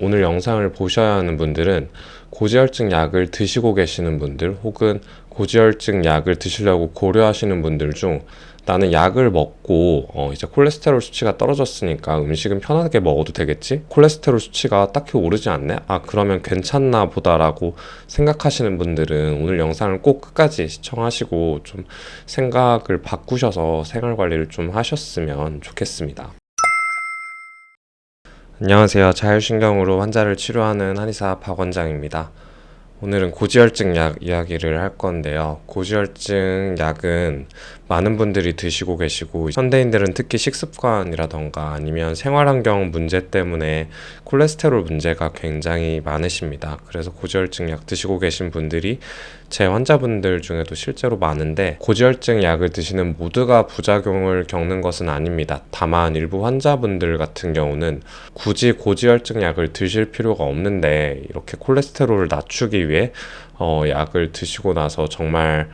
오늘 영상을 보셔야 하는 분들은 고지혈증 약을 드시고 계시는 분들 혹은 고지혈증 약을 드시려고 고려하시는 분들 중 나는 약을 먹고 이제 콜레스테롤 수치가 떨어졌으니까 음식은 편하게 먹어도 되겠지? 콜레스테롤 수치가 딱히 오르지 않네? 그러면 괜찮나 보다라고 생각하시는 분들은 오늘 영상을 꼭 끝까지 시청하시고 좀 생각을 바꾸셔서 생활 관리를 좀 하셨으면 좋겠습니다. 안녕하세요. 자율신경으로 환자를 치료하는 한의사 박원장입니다. 오늘은 고지혈증 약 이야기를 할 건데요. 고지혈증 약은 많은 분들이 드시고 계시고 현대인들은 특히 식습관이라던가 아니면 생활환경 문제 때문에 콜레스테롤 문제가 굉장히 많으십니다. 그래서 고지혈증 약 드시고 계신 분들이 제 환자분들 중에도 실제로 많은데 고지혈증 약을 드시는 모두가 부작용을 겪는 것은 아닙니다. 다만 일부 환자분들 같은 경우는 굳이 고지혈증 약을 드실 필요가 없는데 이렇게 콜레스테롤을 낮추기 위해 약을 드시고 나서 정말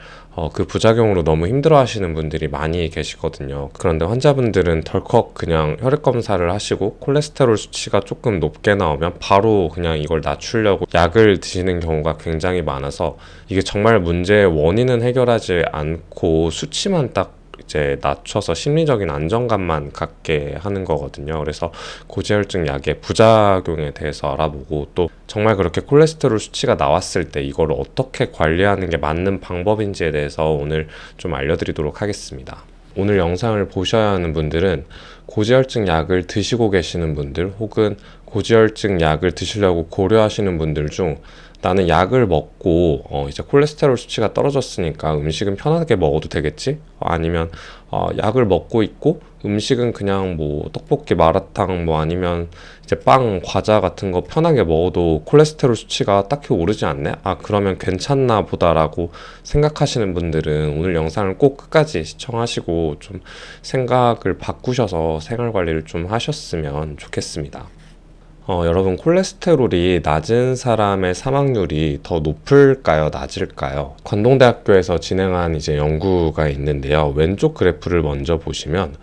그 부작용으로 너무 힘들어 하시는 분들이 많이 계시거든요. 그런데 환자분들은 덜컥 그냥 혈액 검사를 하시고 콜레스테롤 수치가 조금 높게 나오면 바로 그냥 이걸 낮추려고 약을 드시는 경우가 굉장히 많아서 이게 정말 문제의 원인은 해결하지 않고 수치만 딱 이제 낮춰서 심리적인 안정감만 갖게 하는 거거든요. 그래서 고지혈증 약의 부작용에 대해서 알아보고 또 정말 그렇게 콜레스테롤 수치가 나왔을 때 이걸 어떻게 관리하는 게 맞는 방법인지에 대해서 오늘 좀 알려드리도록 하겠습니다. 오늘 영상을 보셔야 하는 분들은 고지혈증 약을 드시고 계시는 분들 혹은 고지혈증 약을 드시려고 고려하시는 분들 중 나는 약을 먹고 이제 콜레스테롤 수치가 떨어졌으니까 음식은 편하게 먹어도 되겠지? 아니면 약을 먹고 있고 음식은 그냥 뭐 떡볶이, 마라탕 뭐 아니면 이제 빵, 과자 같은 거 편하게 먹어도 콜레스테롤 수치가 딱히 오르지 않네? 그러면 괜찮나 보다라고 생각하시는 분들은 오늘 영상을 꼭 끝까지 시청하시고 좀 생각을 바꾸셔서 생활 관리를 좀 하셨으면 좋겠습니다. 여러분, 콜레스테롤이 낮은 사람의 사망률이 더 높을까요? 낮을까요? 관동대학교에서 진행한 이제 연구가 있는데요. 왼쪽 그래프를 먼저 보시면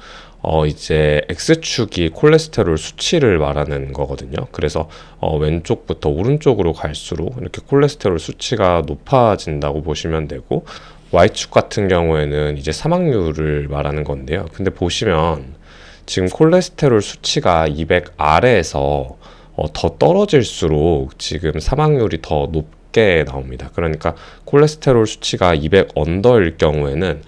이제 X축이 콜레스테롤 수치를 말하는 거거든요. 그래서 왼쪽부터 오른쪽으로 갈수록 이렇게 콜레스테롤 수치가 높아진다고 보시면 되고, Y축 같은 경우에는 이제 사망률을 말하는 건데요. 근데 보시면 지금 콜레스테롤 수치가 200 아래에서 더 떨어질수록 지금 사망률이 더 높게 나옵니다. 그러니까 콜레스테롤 수치가 200 언더일 경우에는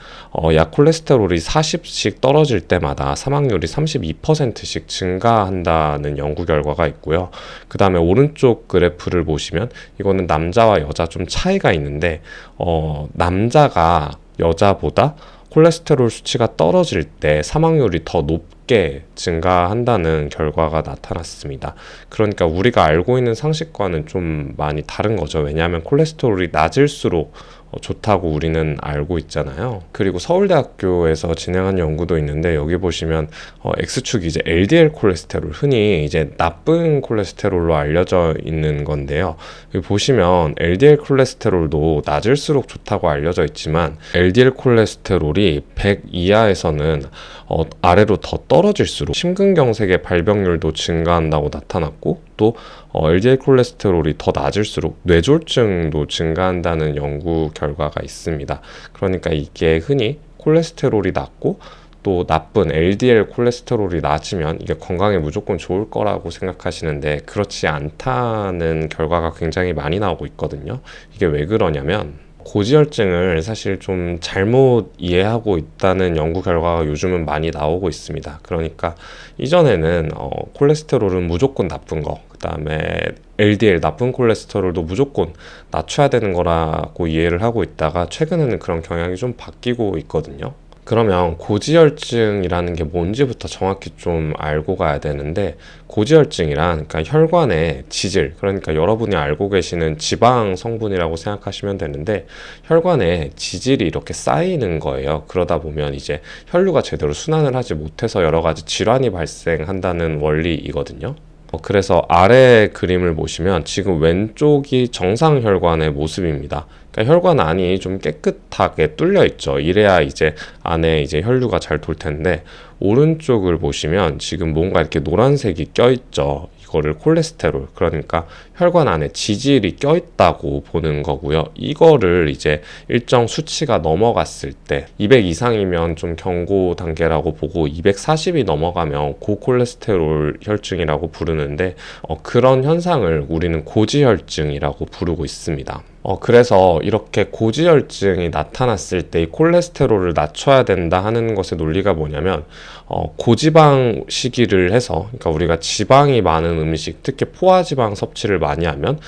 약 콜레스테롤이 40씩 떨어질 때마다 사망률이 32%씩 증가한다는 연구 결과가 있고요. 그 다음에 오른쪽 그래프를 보시면 이거는 남자와 여자 좀 차이가 있는데 남자가 여자보다 콜레스테롤 수치가 떨어질 때 사망률이 더 높게 증가한다는 결과가 나타났습니다. 그러니까 우리가 알고 있는 상식과는 좀 많이 다른 거죠. 왜냐하면 콜레스테롤이 낮을수록 좋다고 우리는 알고 있잖아요. 그리고 서울대학교에서 진행한 연구도 있는데 여기 보시면 X축이 이제 LDL 콜레스테롤, 흔히 이제 나쁜 콜레스테롤로 알려져 있는 건데요. 여기 보시면 LDL 콜레스테롤도 낮을수록 좋다고 알려져 있지만 LDL 콜레스테롤이 100 이하에서는 아래로 더 떨어질수록 심근경색의 발병률도 증가한다고 나타났고, 또 LDL 콜레스테롤이 더 낮을수록 뇌졸중도 증가한다는 연구 결과가 있습니다. 그러니까 이게 흔히 콜레스테롤이 낮고 또 나쁜 LDL 콜레스테롤이 낮으면 이게 건강에 무조건 좋을 거라고 생각하시는데 그렇지 않다는 결과가 굉장히 많이 나오고 있거든요. 이게 왜 그러냐면 고지혈증을 사실 좀 잘못 이해하고 있다는 연구 결과가 요즘은 많이 나오고 있습니다. 그러니까 이전에는 콜레스테롤은 무조건 나쁜 거, 그 다음에 LDL 나쁜 콜레스테롤도 무조건 낮춰야 되는 거라고 이해를 하고 있다가 최근에는 그런 경향이 좀 바뀌고 있거든요. 그러면 고지혈증이라는 게 뭔지부터 정확히 좀 알고 가야 되는데, 고지혈증이란 그러니까 혈관의 지질, 그러니까 여러분이 알고 계시는 지방 성분이라고 생각하시면 되는데 혈관에 지질이 이렇게 쌓이는 거예요. 그러다 보면 이제 혈류가 제대로 순환을 하지 못해서 여러 가지 질환이 발생한다는 원리이거든요. 그래서 아래 그림을 보시면 지금 왼쪽이 정상 혈관의 모습입니다. 그러니까 혈관 안이 좀 깨끗하게 뚫려 있죠. 이래야 이제 안에 이제 혈류가 잘 돌 텐데, 오른쪽을 보시면 지금 뭔가 이렇게 노란색이 껴 있죠. 이거를 콜레스테롤, 그러니까 혈관 안에 지질이 껴있다고 보는 거고요. 이거를 이제 일정 수치가 넘어갔을 때 200 이상이면 좀 경고 단계라고 보고 240이 넘어가면 고콜레스테롤 혈증이라고 부르는데 그런 현상을 우리는 고지혈증이라고 부르고 있습니다. 그래서 이렇게 고지혈증이 나타났을 때 이 콜레스테롤을 낮춰야 된다 하는 것의 논리가 뭐냐면 고지방 시기를 해서, 그러니까 우리가 지방이 많은 음식, 특히 포화지방 섭취를 많이 하면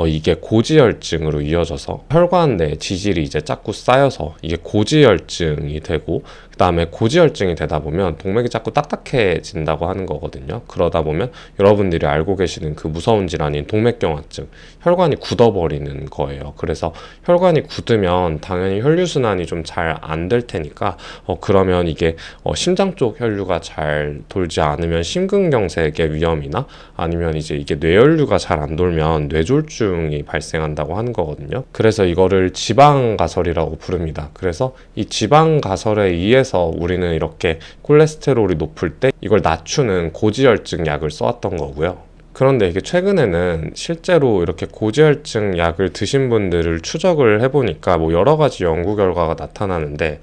이게 고지혈증으로 이어져서 혈관 내 지질이 이제 자꾸 쌓여서 이게 고지혈증이 되고, 그 다음에 고지혈증이 되다 보면 동맥이 자꾸 딱딱해진다고 하는 거거든요. 그러다 보면 여러분들이 알고 계시는 그 무서운 질환인 동맥경화증, 혈관이 굳어버리는 거예요. 그래서 혈관이 굳으면 당연히 혈류순환이 좀 잘 안 될 테니까 그러면 이게 심장 쪽 혈류가 잘 돌지 않으면 심근경색의 위험이나 아니면 이제 이게 뇌혈류가 잘 안 돌면 뇌졸중이 발생한다고 하는 거거든요. 그래서 이거를 지방가설이라고 부릅니다. 그래서 이 지방가설에 의해서 우리는 이렇게 콜레스테롤이 높을 때 이걸 낮추는 고지혈증 약을 써왔던 거고요. 그런데 이게 최근에는 실제로 이렇게 고지혈증 약을 드신 분들을 추적을 해보니까 뭐 여러 가지 연구 결과가 나타나는데,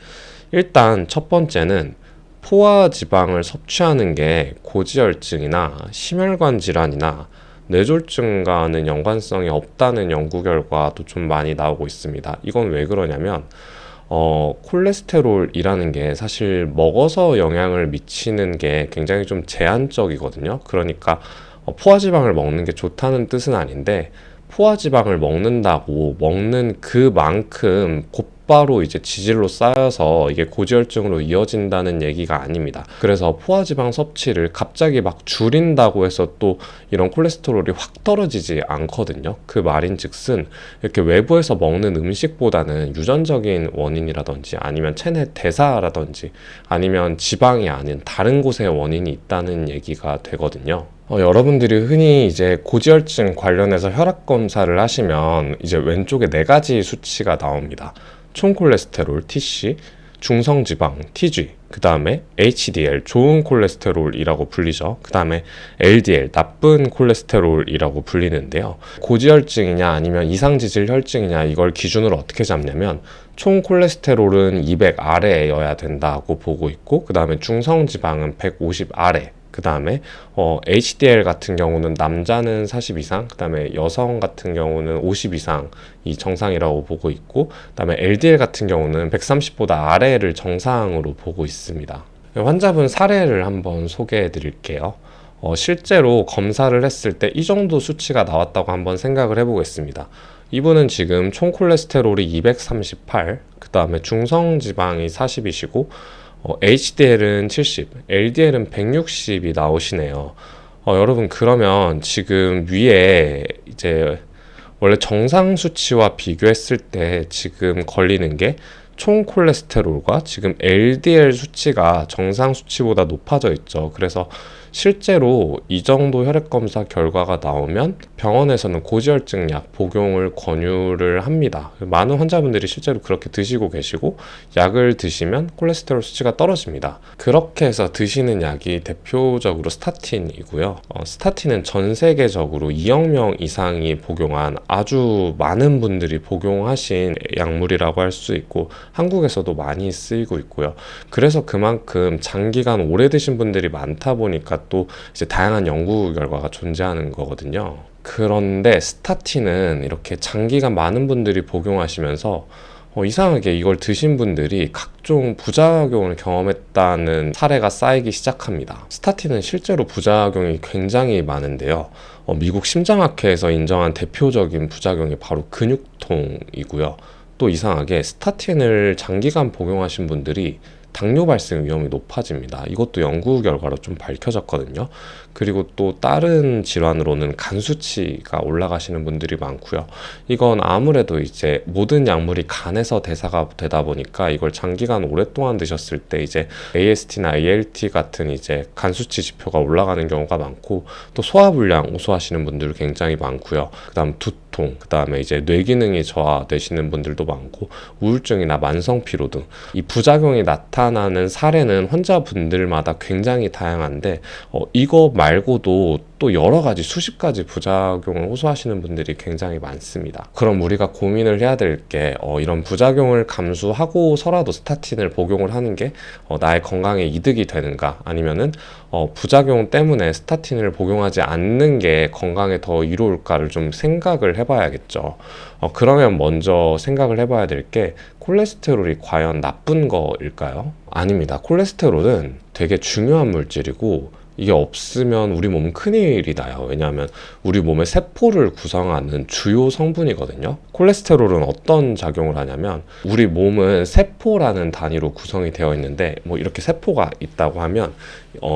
일단 첫 번째는 포화지방을 섭취하는 게 고지혈증이나 심혈관 질환이나 뇌졸중과는 연관성이 없다는 연구 결과도 좀 많이 나오고 있습니다. 이건 왜 그러냐면 콜레스테롤이라는 게 사실 먹어서 영향을 미치는 게 굉장히 좀 제한적이거든요. 그러니까 포화지방을 먹는 게 좋다는 뜻은 아닌데, 포화지방을 먹는다고 먹는 그만큼 곧바로 이제 지질로 쌓여서 이게 고지혈증으로 이어진다는 얘기가 아닙니다. 그래서 포화지방 섭취를 갑자기 막 줄인다고 해서 또 이런 콜레스테롤이 확 떨어지지 않거든요. 그 말인즉슨 이렇게 외부에서 먹는 음식보다는 유전적인 원인이라든지 아니면 체내 대사라든지 아니면 지방이 아닌 다른 곳에 원인이 있다는 얘기가 되거든요. 여러분들이 흔히 이제 고지혈증 관련해서 혈압 검사를 하시면 이제 왼쪽에 4가지 수치가 나옵니다. 총콜레스테롤 TC, 중성지방 TG, 그 다음에 HDL 좋은 콜레스테롤이라고 불리죠. 그 다음에 LDL 나쁜 콜레스테롤이라고 불리는데요. 고지혈증이냐 아니면 이상지질 혈증이냐 이걸 기준으로 어떻게 잡냐면 총 콜레스테롤은 200 아래여야 된다고 보고 있고, 그 다음에 중성지방은 150 아래, 그 다음에 HDL 같은 경우는 남자는 40 이상, 그 다음에 여성 같은 경우는 50 이상이 정상이라고 보고 있고, 그 다음에 LDL 같은 경우는 130보다 아래를 정상으로 보고 있습니다. 환자분 사례를 한번 소개해 드릴게요. 실제로 검사를 했을 때 이 정도 수치가 나왔다고 한번 생각을 해보겠습니다. 이분은 지금 총 콜레스테롤이 238, 그 다음에 중성지방이 40이시고 HDL은 70, LDL은 160이 나오시네요. 여러분 그러면 지금 위에 이제 원래 정상 수치와 비교했을 때 지금 걸리는 게 총 콜레스테롤과 지금 LDL 수치가 정상 수치보다 높아져 있죠. 그래서 실제로 이 정도 혈액검사 결과가 나오면 병원에서는 고지혈증 약 복용을 권유를 합니다. 많은 환자분들이 실제로 그렇게 드시고 계시고, 약을 드시면 콜레스테롤 수치가 떨어집니다. 그렇게 해서 드시는 약이 대표적으로 스타틴이고요. 스타틴은 전 세계적으로 2억 명 이상이 복용한, 아주 많은 분들이 복용하신 약물이라고 할 수 있고 한국에서도 많이 쓰이고 있고요. 그래서 그만큼 장기간 오래 드신 분들이 많다 보니까 또 이제 다양한 연구 결과가 존재하는 거거든요. 그런데 스타틴은 이렇게 장기간 많은 분들이 복용하시면서 이상하게 이걸 드신 분들이 각종 부작용을 경험했다는 사례가 쌓이기 시작합니다. 스타틴은 실제로 부작용이 굉장히 많은데요. 미국 심장학회에서 인정한 대표적인 부작용이 바로 근육통이고요. 또 이상하게 스타틴을 장기간 복용하신 분들이 당뇨 발생 위험이 높아집니다. 이것도 연구 결과로 좀 밝혀졌거든요. 그리고 또 다른 질환으로는 간 수치가 올라가시는 분들이 많고요. 이건 아무래도 이제 모든 약물이 간에서 대사가 되다 보니까 이걸 장기간 오랫동안 드셨을 때 이제 AST나 ALT 같은 이제 간 수치 지표가 올라가는 경우가 많고, 또 소화불량 호소하시는 분들 굉장히 많고요. 그다음 두통 두통, 그 다음에 이제 뇌 기능이 저하되시는 분들도 많고 우울증이나 만성 피로 등 이 부작용이 나타나는 사례는 환자분들마다 굉장히 다양한데 이거 말고도 또 여러 가지 수십 가지 부작용을 호소하시는 분들이 굉장히 많습니다. 그럼 우리가 고민을 해야 될 게 이런 부작용을 감수하고서라도 스타틴을 복용을 하는 게 나의 건강에 이득이 되는가, 아니면은 부작용 때문에 스타틴을 복용하지 않는 게 건강에 더 이로울까를 좀 생각을 해봐야겠죠. 그러면 먼저 생각을 해봐야 될 게 콜레스테롤이 과연 나쁜 거일까요? 아닙니다. 콜레스테롤은 되게 중요한 물질이고 이게 없으면 우리 몸은 큰일이 나요. 왜냐하면 우리 몸의 세포를 구성하는 주요 성분이거든요. 콜레스테롤은 어떤 작용을 하냐면, 우리 몸은 세포라는 단위로 구성이 되어 있는데 이렇게 세포가 있다고 하면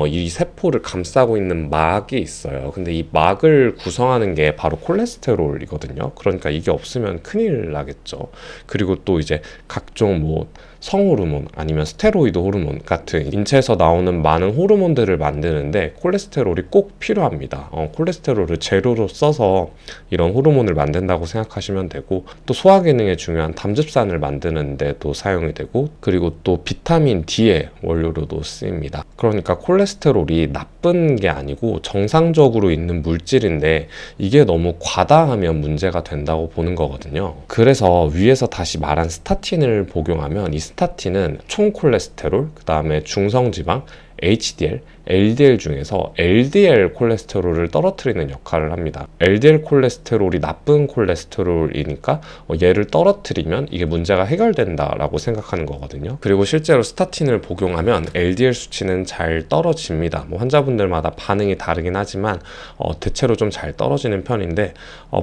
이 세포를 감싸고 있는 막이 있어요. 근데 이 막을 구성하는 게 바로 콜레스테롤이거든요. 그러니까 이게 없으면 큰일 나겠죠. 그리고 또 이제 각종 성호르몬 아니면 스테로이드 호르몬 같은 인체에서 나오는 많은 호르몬들을 만드는데 콜레스테롤이 꼭 필요합니다. 콜레스테롤을 재료로 써서 이런 호르몬을 만든다고 생각하시면 되고, 또 소화 기능에 중요한 담즙산을 만드는 데도 사용이 되고, 그리고 또 비타민 D의 원료로도 쓰입니다. 그러니까 콜레스테롤이 나쁜 게 아니고 정상적으로 있는 물질인데 이게 너무 과다하면 문제가 된다고 보는 거거든요. 그래서 위에서 다시 말한 스타틴을 복용하면 이 스타틴은 총 콜레스테롤, 그 다음에 중성지방, HDL, LDL 중에서 LDL 콜레스테롤을 떨어뜨리는 역할을 합니다. LDL 콜레스테롤이 나쁜 콜레스테롤이니까 얘를 떨어뜨리면 이게 문제가 해결된다라고 생각하는 거거든요. 그리고 실제로 스타틴을 복용하면 LDL 수치는 잘 떨어집니다. 환자분들마다 반응이 다르긴 하지만 대체로 좀 잘 떨어지는 편인데,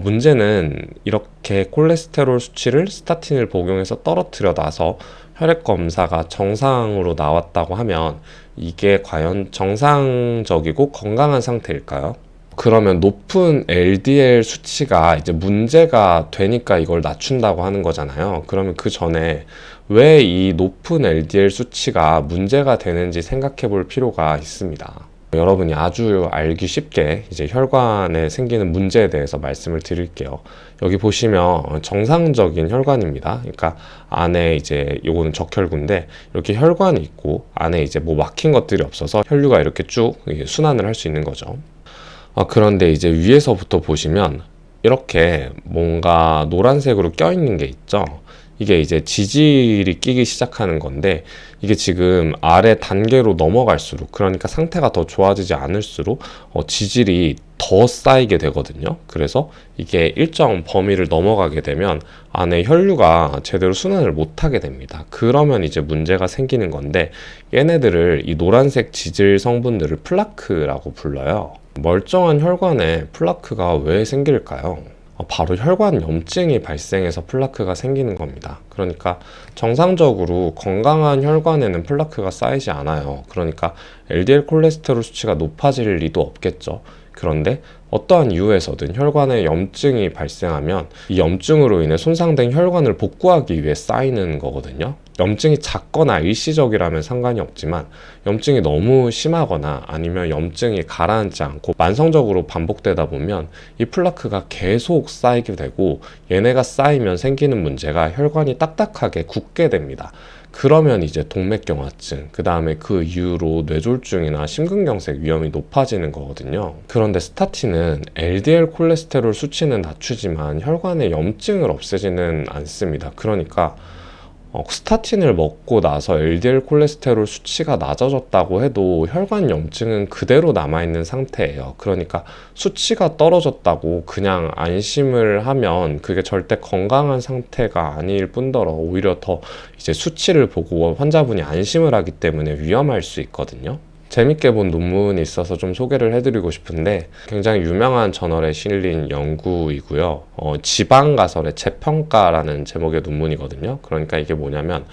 문제는 이렇게 콜레스테롤 수치를 스타틴을 복용해서 떨어뜨려 놔서 혈액 검사가 정상으로 나왔다고 하면 이게 과연 정상적이고 건강한 상태일까요? 그러면 높은 LDL 수치가 이제 문제가 되니까 이걸 낮춘다고 하는 거잖아요. 그러면 그 전에 왜 이 높은 LDL 수치가 문제가 되는지 생각해 볼 필요가 있습니다. 여러분이 아주 알기 쉽게 이제 혈관에 생기는 문제에 대해서 말씀을 드릴게요. 여기 보시면 정상적인 혈관입니다. 그러니까 안에 이제 요거는 적혈구인데 이렇게 혈관이 있고 안에 이제 막힌 것들이 없어서 혈류가 이렇게 쭉 순환을 할 수 있는 거죠. 그런데 이제 위에서부터 보시면 이렇게 뭔가 노란색으로 껴있는 게 있죠. 이게 이제 지질이 끼기 시작하는 건데, 이게 지금 아래 단계로 넘어갈수록, 그러니까 상태가 더 좋아지지 않을수록 지질이 더 쌓이게 되거든요. 그래서 이게 일정 범위를 넘어가게 되면 안에 혈류가 제대로 순환을 못하게 됩니다. 그러면 이제 문제가 생기는 건데, 얘네들을, 이 노란색 지질 성분들을 플라크라고 불러요. 멀쩡한 혈관에 플라크가 왜 생길까요? 바로 혈관 염증이 발생해서 플라크가 생기는 겁니다. 그러니까 정상적으로 건강한 혈관에는 플라크가 쌓이지 않아요. 그러니까 LDL 콜레스테롤 수치가 높아질 리도 없겠죠. 그런데 어떠한 이유에서든 혈관에 염증이 발생하면 이 염증으로 인해 손상된 혈관을 복구하기 위해 쌓이는 거거든요. 염증이 작거나 일시적이라면 상관이 없지만 염증이 너무 심하거나 아니면 염증이 가라앉지 않고 만성적으로 반복되다 보면 이 플라크가 계속 쌓이게 되고, 얘네가 쌓이면 생기는 문제가 혈관이 딱딱하게 굳게 됩니다. 그러면 이제 동맥경화증, 그 다음에 그 이후로 뇌졸중이나 심근경색 위험이 높아지는 거거든요. 그런데 스타틴은 LDL 콜레스테롤 수치는 낮추지만 혈관의 염증을 없애지는 않습니다. 그러니까 스타틴을 먹고 나서 LDL 콜레스테롤 수치가 낮아졌다고 해도 혈관 염증은 그대로 남아있는 상태예요. 그러니까 수치가 떨어졌다고 그냥 안심을 하면 그게 절대 건강한 상태가 아닐 뿐더러 오히려 더 이제 수치를 보고 환자분이 안심을 하기 때문에 위험할 수 있거든요. 재밌게 본 논문이 있어서 좀 소개를 해드리고 싶은데, 굉장히 유명한 저널에 실린 연구이고요. 지방가설의 재평가라는 제목의 논문이거든요. 그러니까 이게 뭐냐면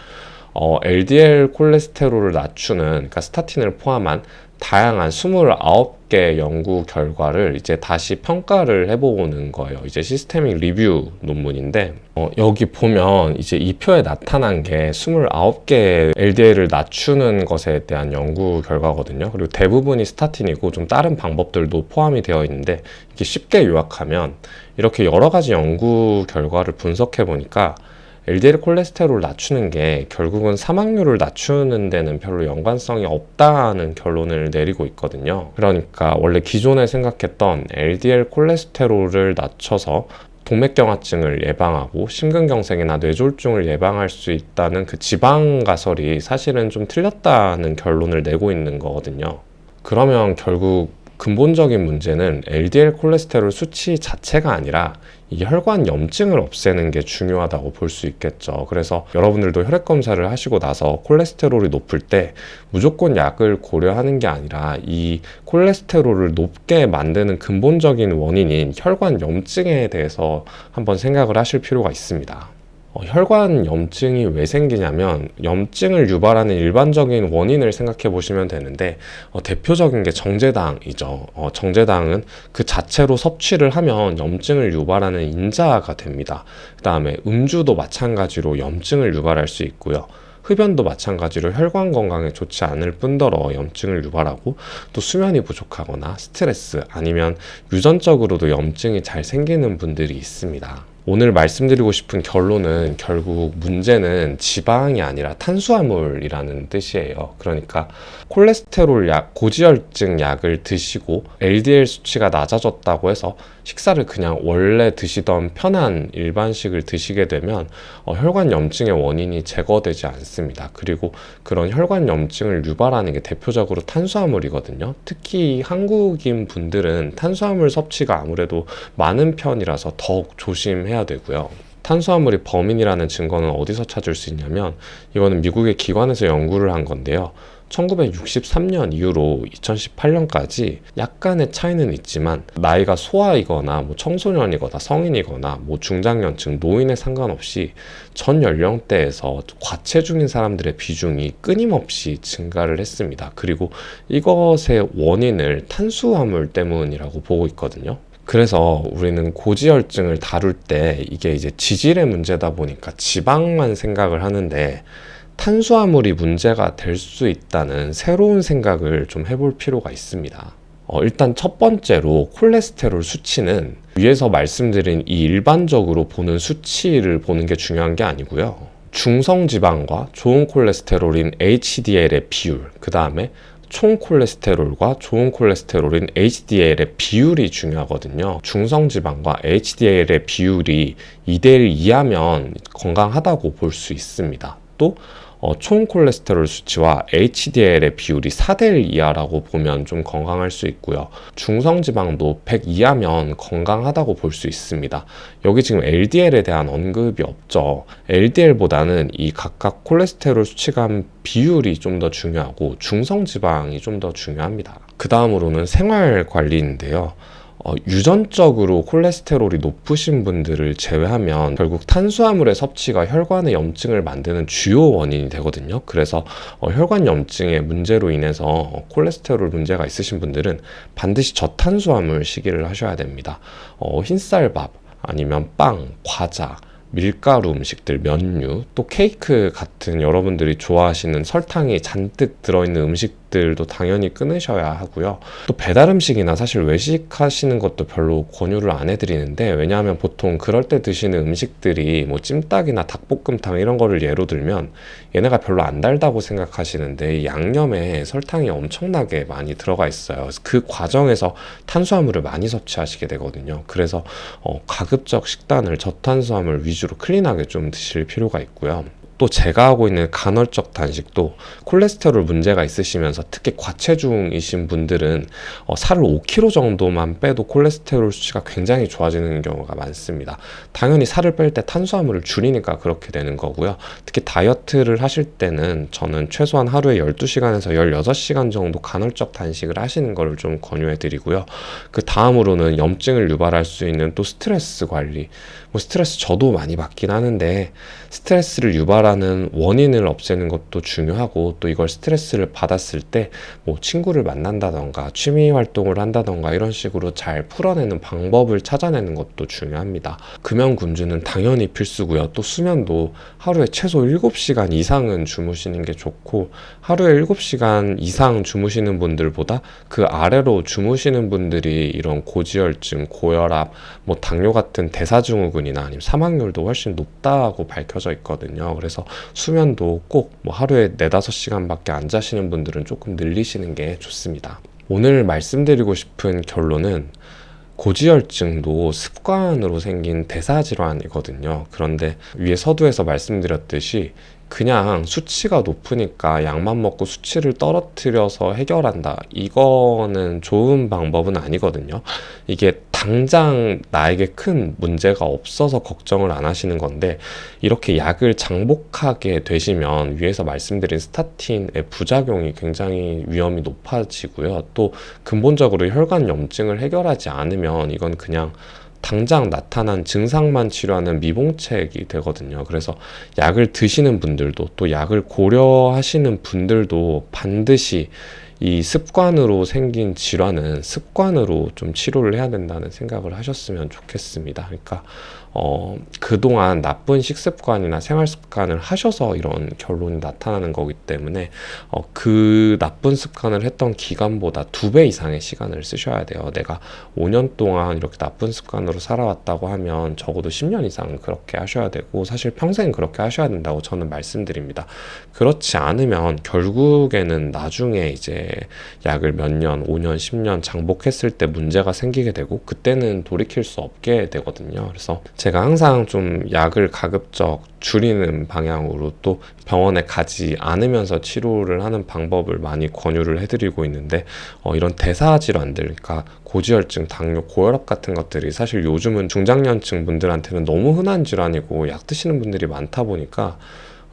LDL 콜레스테롤을 낮추는, 그러니까 스타틴을 포함한 다양한 29개 연구 결과를 이제 다시 평가를 해보는 거예요. 이제 시스테믹 리뷰 논문인데, 여기 보면 이제 이 표에 나타난 게 29개 LDL을 낮추는 것에 대한 연구 결과거든요. 그리고 대부분이 스타틴이고 좀 다른 방법들도 포함이 되어 있는데, 이게 쉽게 요약하면 이렇게 여러 가지 연구 결과를 분석해 보니까 LDL 콜레스테롤을 낮추는 게 결국은 사망률을 낮추는 데는 별로 연관성이 없다는 결론을 내리고 있거든요. 그러니까 원래 기존에 생각했던 LDL 콜레스테롤을 낮춰서 동맥경화증을 예방하고 심근경색이나 뇌졸중을 예방할 수 있다는 그 지방 가설이 사실은 좀 틀렸다는 결론을 내고 있는 거거든요. 그러면 결국 근본적인 문제는 LDL 콜레스테롤 수치 자체가 아니라 이 혈관 염증을 없애는 게 중요하다고 볼 수 있겠죠. 그래서 여러분들도 혈액 검사를 하시고 나서 콜레스테롤이 높을 때 무조건 약을 고려하는 게 아니라 이 콜레스테롤을 높게 만드는 근본적인 원인인 혈관 염증에 대해서 한번 생각을 하실 필요가 있습니다. 혈관 염증이 왜 생기냐면 염증을 유발하는 일반적인 원인을 생각해 보시면 되는데 대표적인 게 정제당이죠. 정제당은 그 자체로 섭취를 하면 염증을 유발하는 인자가 됩니다. 그 다음에 음주도 마찬가지로 염증을 유발할 수 있고요. 흡연도 마찬가지로 혈관 건강에 좋지 않을 뿐더러 염증을 유발하고, 또 수면이 부족하거나 스트레스 아니면 유전적으로도 염증이 잘 생기는 분들이 있습니다. 오늘 말씀드리고 싶은 결론은 결국 문제는 지방이 아니라 탄수화물이라는 뜻이에요. 그러니까 콜레스테롤 약, 고지혈증 약을 드시고 LDL 수치가 낮아졌다고 해서 식사를 그냥 원래 드시던 편한 일반식을 드시게 되면 혈관 염증의 원인이 제거되지 않습니다. 그리고 그런 혈관 염증을 유발하는 게 대표적으로 탄수화물이거든요. 특히 한국인 분들은 탄수화물 섭취가 아무래도 많은 편이라서 더욱 조심해야 되고요. 탄수화물이 범인이라는 증거는 어디서 찾을 수 있냐면, 이거는 미국의 기관에서 연구를 한 건데요. 1963년 이후로 2018년까지 약간의 차이는 있지만 나이가 소아이거나 청소년이거나 성인이거나 중장년층, 노인에 상관없이 전 연령대에서 과체중인 사람들의 비중이 끊임없이 증가를 했습니다. 그리고 이것의 원인을 탄수화물 때문이라고 보고 있거든요. 그래서 우리는 고지혈증을 다룰 때 이게 이제 지질의 문제다 보니까 지방만 생각을 하는데, 탄수화물이 문제가 될 수 있다는 새로운 생각을 좀 해볼 필요가 있습니다. 일단 첫 번째로 콜레스테롤 수치는 위에서 말씀드린 이 일반적으로 보는 수치를 보는 게 중요한 게 아니고요. 중성지방과 좋은 콜레스테롤인 HDL의 비율, 그 다음에 총 콜레스테롤과 좋은 콜레스테롤인 HDL의 비율이 중요하거든요. 중성지방과 HDL의 비율이 2대1 이하면 건강하다고 볼 수 있습니다. 또 총 콜레스테롤 수치와 HDL의 비율이 4대1 이하라고 보면 좀 건강할 수 있고요. 중성지방도 100 이하면 건강하다고 볼 수 있습니다. 여기 지금 LDL에 대한 언급이 없죠. LDL보다는 이 각각 콜레스테롤 수치감 비율이 좀 더 중요하고 중성지방이 좀 더 중요합니다. 그 다음으로는 생활관리인데요. 유전적으로 콜레스테롤이 높으신 분들을 제외하면 결국 탄수화물의 섭취가 혈관의 염증을 만드는 주요 원인이 되거든요. 그래서 혈관 염증의 문제로 인해서 콜레스테롤 문제가 있으신 분들은 반드시 저탄수화물 식이를 하셔야 됩니다. 흰쌀밥 아니면 빵, 과자, 밀가루 음식들, 면류, 또 케이크 같은 여러분들이 좋아하시는 설탕이 잔뜩 들어있는 음식들도 당연히 끊으셔야 하고요. 또 배달 음식이나 사실 외식하시는 것도 별로 권유를 안 해드리는데, 왜냐하면 보통 그럴 때 드시는 음식들이 찜닭이나 닭볶음탕 이런 거를 예로 들면 얘네가 별로 안 달다고 생각하시는데 이 양념에 설탕이 엄청나게 많이 들어가 있어요. 그래서 그 과정에서 탄수화물을 많이 섭취하시게 되거든요. 그래서 가급적 식단을 저탄수화물 위주로 클린하게 좀 드실 필요가 있고요. 또 제가 하고 있는 간헐적 단식도 콜레스테롤 문제가 있으시면서 특히 과체중이신 분들은 살을 5kg 정도만 빼도 콜레스테롤 수치가 굉장히 좋아지는 경우가 많습니다. 당연히 살을 뺄 때 탄수화물을 줄이니까 그렇게 되는 거고요. 특히 다이어트를 하실 때는 저는 최소한 하루에 12시간에서 16시간 정도 간헐적 단식을 하시는 걸 좀 권유해 드리고요. 그 다음으로는 염증을 유발할 수 있는 또 스트레스 관리. 스트레스 저도 많이 받긴 하는데 스트레스를 유발하는 일단은 원인을 없애는 것도 중요하고, 또 이걸 스트레스를 받았을 때 뭐 친구를 만난다던가 취미 활동을 한다던가 이런 식으로 잘 풀어내는 방법을 찾아내는 것도 중요합니다. 금연금주는 당연히 필수고요. 또 수면도 하루에 최소 7시간 이상은 주무시는 게 좋고, 하루에 7시간 이상 주무시는 분들보다 그 아래로 주무시는 분들이 이런 고지혈증, 고혈압, 뭐 당뇨 같은 대사증후군이나 아니면 사망률도 훨씬 높다고 밝혀져 있거든요. 그래서 수면도 꼭 뭐 하루에 4-5시간밖에 안 자시는 분들은 조금 늘리시는 게 좋습니다. 오늘 말씀드리고 싶은 결론은 고지혈증도 습관으로 생긴 대사질환이거든요. 그런데 위에 서두에서 말씀드렸듯이 그냥 수치가 높으니까 약만 먹고 수치를 떨어뜨려서 해결한다, 이거는 좋은 방법은 아니거든요. 이게 당장 나에게 큰 문제가 없어서 걱정을 안 하시는 건데, 이렇게 약을 장복하게 되시면 위에서 말씀드린 스타틴의 부작용이 굉장히 위험이 높아지고요. 또 근본적으로 혈관 염증을 해결하지 않으면 이건 그냥 당장 나타난 증상만 치료하는 미봉책이 되거든요. 그래서 약을 드시는 분들도, 또 약을 고려하시는 분들도 반드시 이 습관으로 생긴 질환은 습관으로 좀 치료를 해야 된다는 생각을 하셨으면 좋겠습니다. 그러니까 그동안 나쁜 식습관이나 생활 습관을 하셔서 이런 결론이 나타나는 거기 때문에 그 나쁜 습관을 했던 기간보다 2배 이상의 시간을 쓰셔야 돼요. 내가 5년 동안 이렇게 나쁜 습관으로 살아왔다고 하면 적어도 10년 이상 그렇게 하셔야 되고, 사실 평생 그렇게 하셔야 된다고 저는 말씀드립니다. 그렇지 않으면 결국에는 나중에 이제 약을 몇 년, 5년, 10년 장복했을 때 문제가 생기게 되고, 그때는 돌이킬 수 없게 되거든요. 그래서 제가 항상 좀 약을 가급적 줄이는 방향으로, 또 병원에 가지 않으면서 치료를 하는 방법을 많이 권유를 해드리고 있는데, 이런 대사질환들, 그러니까 고지혈증, 당뇨, 고혈압 같은 것들이 사실 요즘은 중장년층 분들한테는 너무 흔한 질환이고 약 드시는 분들이 많다 보니까,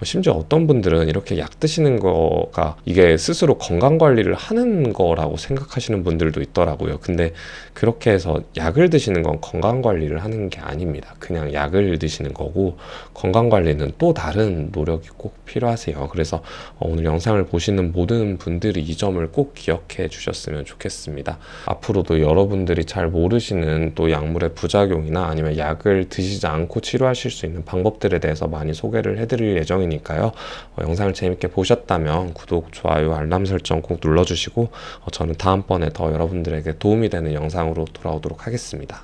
심지어 어떤 분들은 이렇게 약 드시는 거가 이게 스스로 건강관리를 하는 거라고 생각하시는 분들도 있더라고요. 근데 그렇게 해서 약을 드시는 건 건강관리를 하는 게 아닙니다. 그냥 약을 드시는 거고, 건강관리는 또 다른 노력이 꼭 필요하세요. 그래서 오늘 영상을 보시는 모든 분들이 이 점을 꼭 기억해 주셨으면 좋겠습니다. 앞으로도 여러분들이 잘 모르시는 또 약물의 부작용이나 아니면 약을 드시지 않고 치료하실 수 있는 방법들에 대해서 많이 소개를 해드릴 예정입니다. 니까요. 영상을 재밌게 보셨다면 구독, 좋아요, 알람 설정 꼭 눌러주시고, 저는 다음번에 더 여러분들에게 도움이 되는 영상으로 돌아오도록 하겠습니다.